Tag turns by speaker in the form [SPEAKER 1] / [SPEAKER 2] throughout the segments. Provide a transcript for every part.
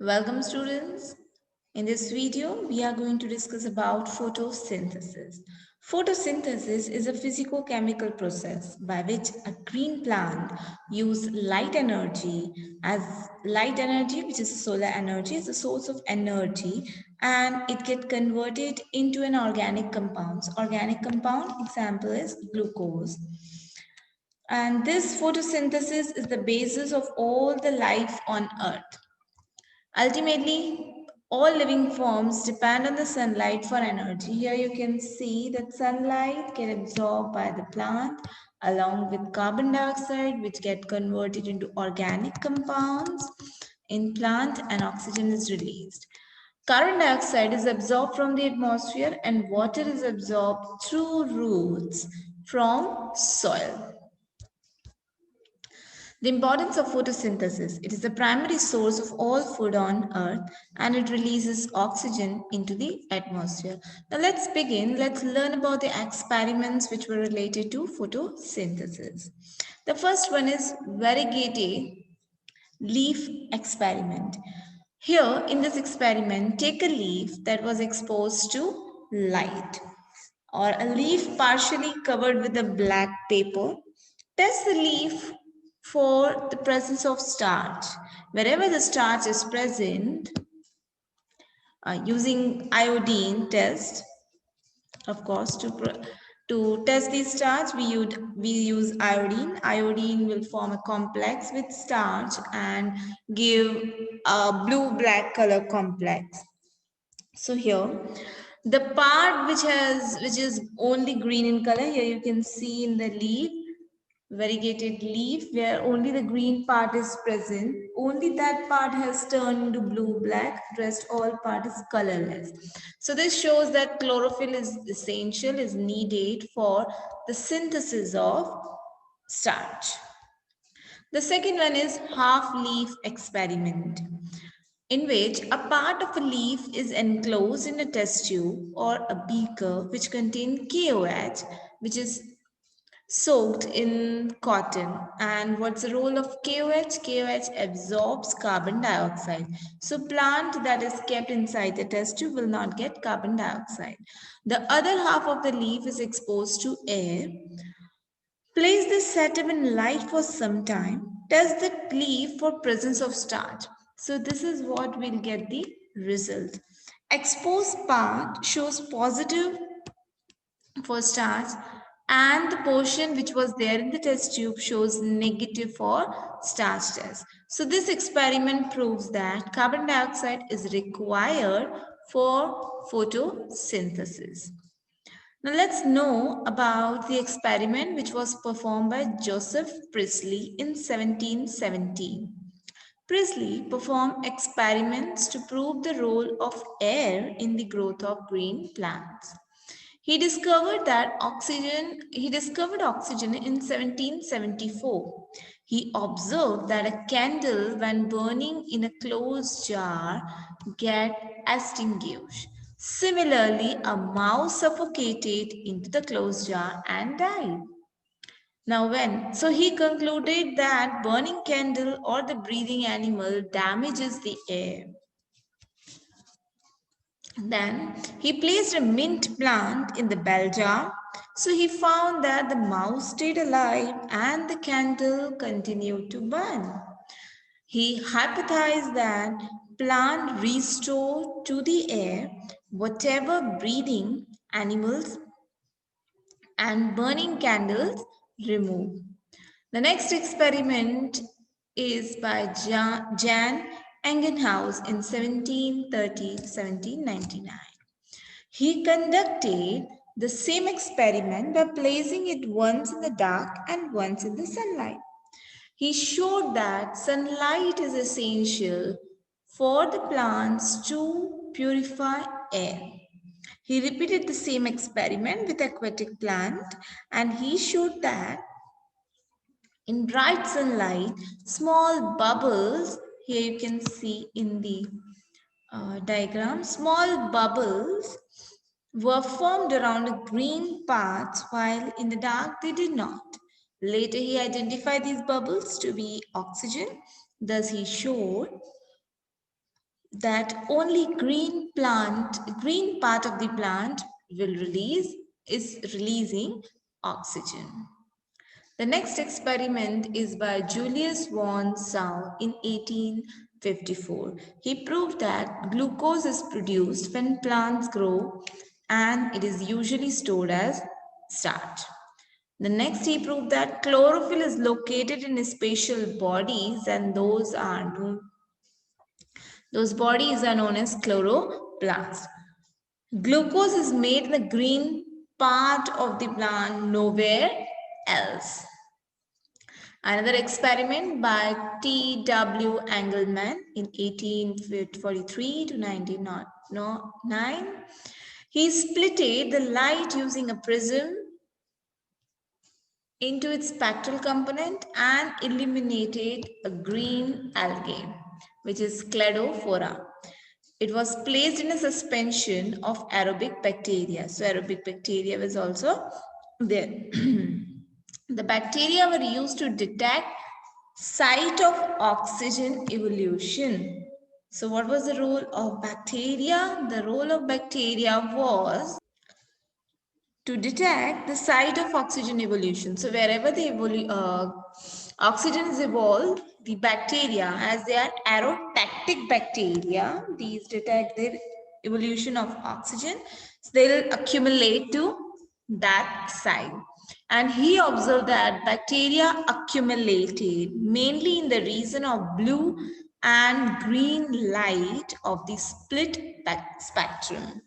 [SPEAKER 1] Welcome students. In this video, we are going to discuss about photosynthesis. Photosynthesis is a physico-chemical process by which a green plant uses light energy, which is solar energy, as a source of energy, and it gets converted into an organic compound. Organic compound example is glucose. And this photosynthesis is the basis of all the life on earth. Ultimately, all living forms depend on the sunlight for energy. Here you can see that sunlight get absorbed by the plant along with carbon dioxide, which get converted into organic compounds in plant, and oxygen is released. Carbon dioxide is absorbed from the atmosphere and water is absorbed through roots from soil. The importance of photosynthesis. It is the primary source of all food on earth and it releases oxygen into the atmosphere. Now let's begin. Let's learn about the experiments which were related to photosynthesis. The first one is variegated leaf experiment. Here in this experiment, take a leaf that was exposed to light or a leaf partially covered with a black paper. Test the leaf for the presence of starch. Wherever the starch is present, using iodine test, of course, to test the starch, we use iodine. Iodine will form a complex with starch and give a blue-black color complex. So here, the part which is only green in color, here you can see in the leaf, variegated leaf, where only the green part is present. Only that part has turned into blue-black, rest all part is colorless. So this shows that chlorophyll is essential, is needed for the synthesis of starch. The second one is half-leaf experiment, in which a part of a leaf is enclosed in a test tube or a beaker which contains KOH, which is soaked in cotton. And what's the role of KOH? KOH absorbs carbon dioxide. So plant that is kept inside the test tube will not get carbon dioxide. The other half of the leaf is exposed to air. Place this setup in light for some time. Test the leaf for presence of starch. So this is what will get the result. Exposed part shows positive for starch and the portion which was there in the test tube shows negative for starch test. So this experiment proves that carbon dioxide is required for photosynthesis. Now let's know about the experiment which was performed by Joseph Priestley in 1717. Priestley performed experiments to prove the role of air in the growth of green plants. He discovered oxygen in 1774. He observed that a candle when burning in a closed jar get extinguished. Similarly, a mouse suffocated into the closed jar and died. So he concluded that burning candle or the breathing animal damages the air. Then he placed a mint plant in the bell jar. So he found that the mouse stayed alive and the candle continued to burn. He hypothesized that plant restored to the air whatever breathing animals and burning candles remove. The next experiment is by Jan Engenhaus in 1730-1799. He conducted the same experiment by placing it once in the dark and once in the sunlight. He showed that sunlight is essential for the plants to purify air. He repeated the same experiment with aquatic plant and he showed that in bright sunlight, small bubbles, here you can see in the diagram, small bubbles were formed around the green parts while in the dark they did not. Later he identified these bubbles to be oxygen. Thus he showed that only green part of the plant is releasing oxygen. The next experiment is by Julius von Sau in 1854. He proved that glucose is produced when plants grow and it is usually stored as starch. The next, he proved that chlorophyll is located in special bodies, and those bodies are known as chloroplasts. Glucose is made in the green part of the plant, nowhere else. Another experiment by T.W. Engelmann in 1843 to 1909. He splitted the light using a prism into its spectral component and eliminated a green algae, which is Cladophora. It was placed in a suspension of aerobic bacteria. So aerobic bacteria was also there. The bacteria were used to detect site of oxygen evolution. So what was the role of bacteria? The role of bacteria was to detect the site of oxygen evolution. So wherever the oxygen is evolved, the bacteria, as they are aerotactic bacteria, these detect the evolution of oxygen. So they will accumulate to that site. And he observed that bacteria accumulated mainly in the region of blue and green light of the split spectrum.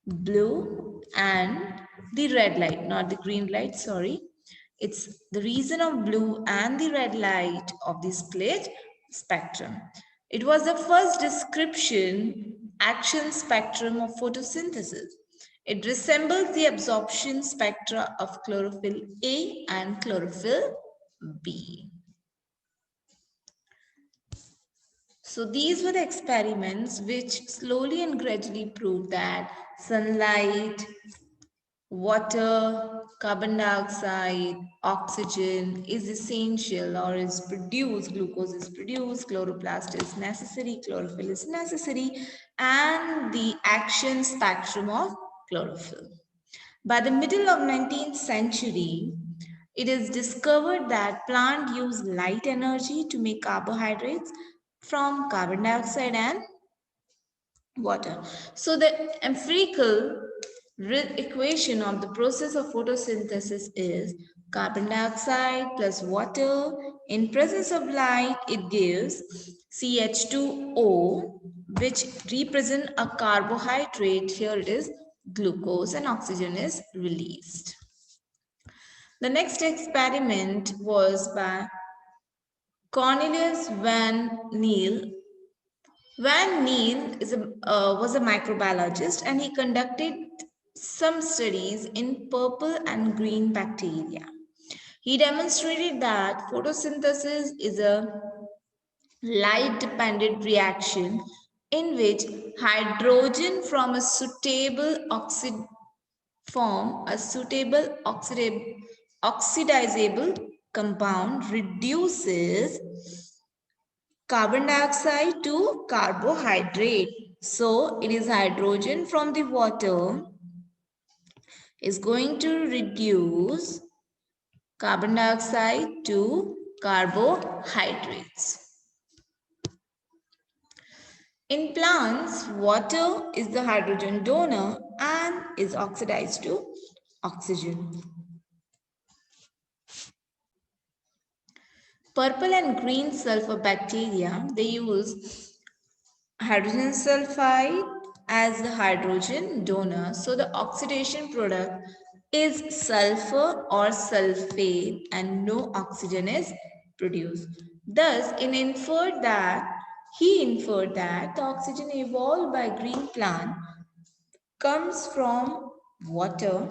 [SPEAKER 1] Blue and the red light, not the green light, sorry. It's the region of blue and the red light of the split spectrum. It was the first description action spectrum of photosynthesis. It resembles the absorption spectra of chlorophyll A and chlorophyll B. So these were the experiments which slowly and gradually proved that sunlight, water, carbon dioxide, oxygen is essential or is produced, glucose is produced, chloroplast is necessary, chlorophyll is necessary, and the action spectrum of chlorophyll. By the middle of 19th century, it is discovered that plants use light energy to make carbohydrates from carbon dioxide and water. So the empirical equation of the process of photosynthesis is carbon dioxide plus water. In presence of light, it gives CH2O, which represent a carbohydrate. Here it is glucose, and oxygen is released. The next experiment was by Cornelius van Niel. Van Niel was a microbiologist, and he conducted some studies in purple and green bacteria. He demonstrated that photosynthesis is a light-dependent reaction in which hydrogen from a suitable oxidizable compound reduces carbon dioxide to carbohydrate. So it is hydrogen from the water is going to reduce carbon dioxide to carbohydrates. In plants, water is the hydrogen donor and is oxidized to oxygen. Purple and green sulfur bacteria, they use hydrogen sulfide as the hydrogen donor. So the oxidation product is sulfur or sulfate and no oxygen is produced. Thus, he inferred that the oxygen evolved by green plant comes from water,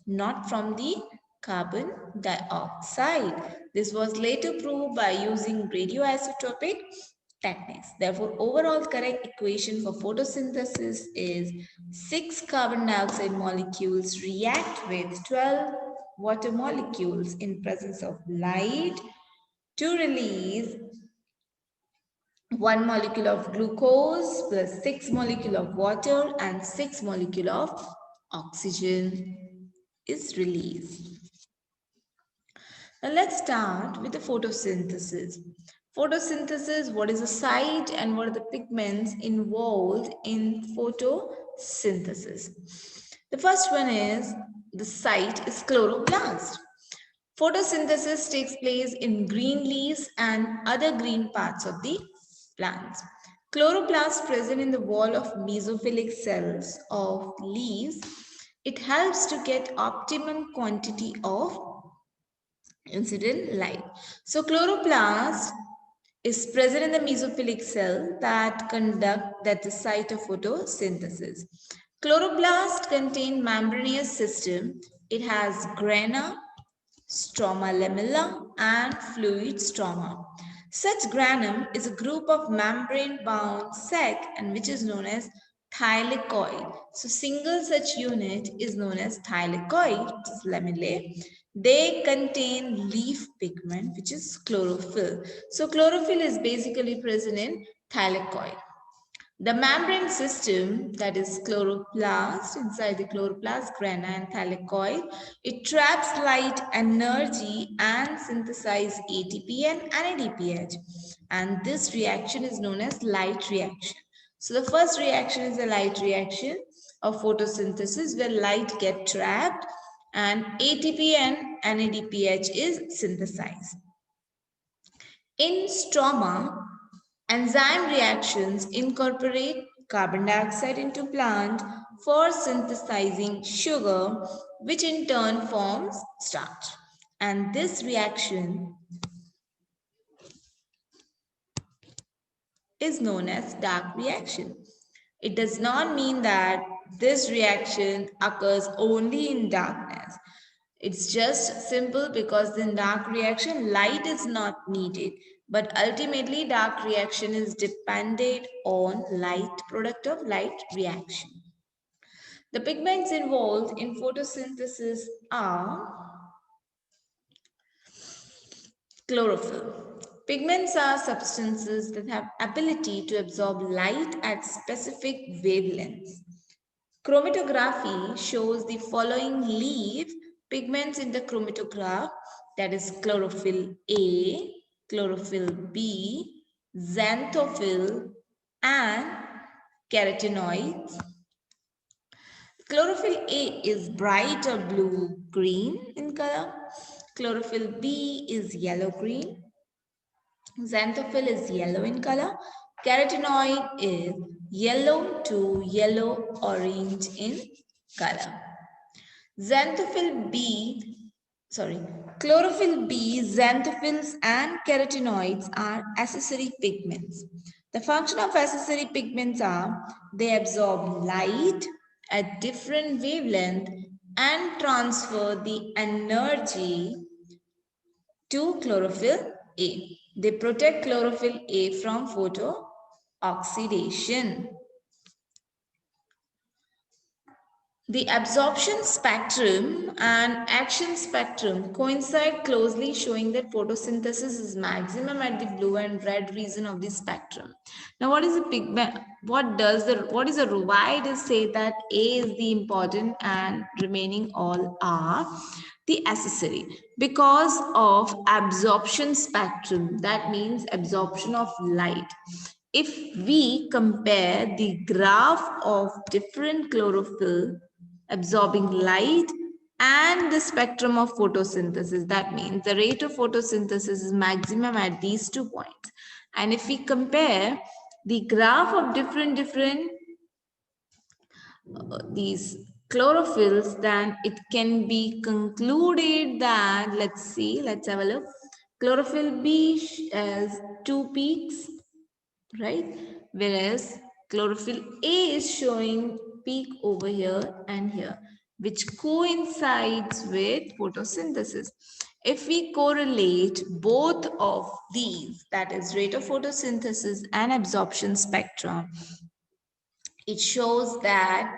[SPEAKER 1] not from the carbon dioxide. This was later proved by using radioisotopic techniques. Therefore, overall correct equation for photosynthesis is 6 carbon dioxide molecules react with 12 water molecules in presence of light to release 1 molecule of glucose plus 6 molecule of water and 6 molecule of oxygen is released. Now let's start with the photosynthesis. Photosynthesis, what is the site and what are the pigments involved in photosynthesis? The first one is the site is chloroplast. Photosynthesis takes place in green leaves and other green parts of the plants. Chloroplast present in the wall of mesophilic cells of leaves. It helps to get optimum quantity of incident light. So chloroplast is present in the mesophilic cell that the site of photosynthesis. Chloroplast contain membranous system. It has grana, stroma lamella, and fluid stroma. Such granum is a group of membrane-bound sac and which is known as thylakoid. So single such unit is known as thylakoid, which is lamellae. They contain leaf pigment, which is chlorophyll. So chlorophyll is basically present in thylakoid. The membrane system, that is chloroplast, inside the chloroplast, grana and thylakoid, it traps light energy and synthesizes ATP and NADPH. And this reaction is known as light reaction. So the first reaction is the light reaction of photosynthesis where light gets trapped and ATP and NADPH is synthesized. In stroma, enzyme reactions incorporate carbon dioxide into plant for synthesizing sugar, which in turn forms starch. And this reaction is known as dark reaction. It does not mean that this reaction occurs only in darkness. It's just simple because in dark reaction, light is not needed. But ultimately, dark reaction is dependent on light, product of light reaction. The pigments involved in photosynthesis are chlorophyll. Pigments are substances that have ability to absorb light at specific wavelengths. Chromatography shows the following leaf pigments in the chromatograph, that is chlorophyll A, chlorophyll B, xanthophyll, and carotenoids. Chlorophyll A is bright or blue-green in color. Chlorophyll B is yellow-green. Xanthophyll is yellow in color. Carotenoid is yellow to yellow-orange in color. Chlorophyll B, xanthophylls and carotenoids are accessory pigments. The function of accessory pigments are they absorb light at different wavelength and transfer the energy to chlorophyll A. They protect chlorophyll A from photooxidation. The absorption spectrum and action spectrum coincide closely, showing that photosynthesis is maximum at the blue and red region of the spectrum. Now, what is the pigment? Why does say that A is the important and remaining all are the accessory? Because of absorption spectrum, that means absorption of light. If we compare the graph of different chlorophyll absorbing light and the spectrum of photosynthesis, that means the rate of photosynthesis is maximum at these 2 points. And if we compare the graph of different these chlorophylls, then it can be concluded that, let's have a look. Chlorophyll B has 2 peaks, right? Whereas chlorophyll A is showing peak over here and here, which coincides with photosynthesis. If we correlate both of these, that is rate of photosynthesis and absorption spectrum, it shows that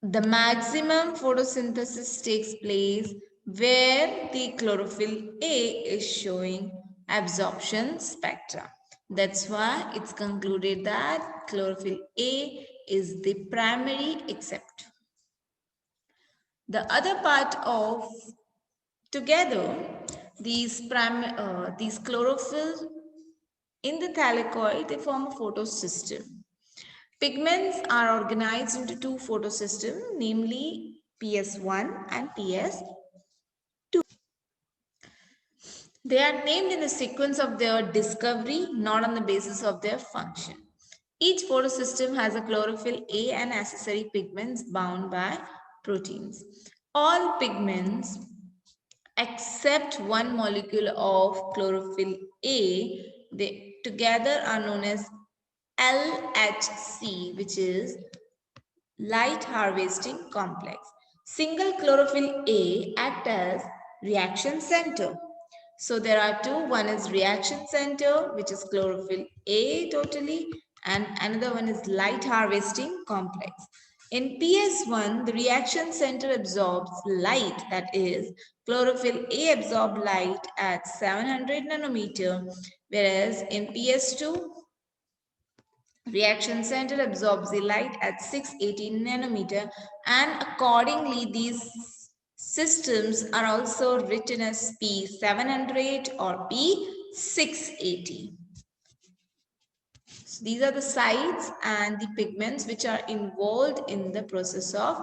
[SPEAKER 1] the maximum photosynthesis takes place where the chlorophyll A is showing absorption spectra. That's why it's concluded that chlorophyll A is the primary acceptor. The other part of together, these chlorophyll in the thylakoid, they form a photosystem. Pigments are organized into two photosystems, namely PS1 and PS2. They are named in the sequence of their discovery, not on the basis of their function. Each photosystem has a chlorophyll A and accessory pigments bound by proteins. All pigments except one molecule of chlorophyll A, they together are known as LHC, which is light harvesting complex. Single chlorophyll A act as reaction center. So there are two. One is reaction center, which is chlorophyll A totally, and another one is light harvesting complex. In PS1, the reaction center absorbs light, that is, chlorophyll A absorbs light at 700 nanometer, whereas in PS2, reaction center absorbs the light at 680 nanometer, and accordingly these systems are also written as P700 or P680. So these are the sites and the pigments which are involved in the process of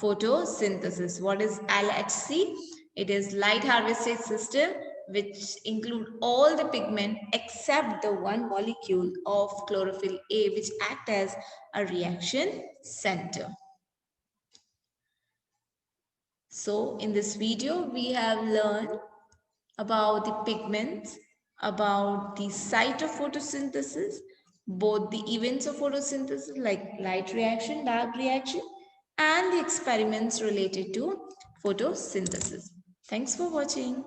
[SPEAKER 1] photosynthesis. What is LHC? It is light harvested system which include all the pigment except the one molecule of chlorophyll A which act as a reaction center. So in this video we have learned about the pigments, about the site of photosynthesis, both the events of photosynthesis like light reaction, dark reaction, and the experiments related to photosynthesis. Thanks for watching.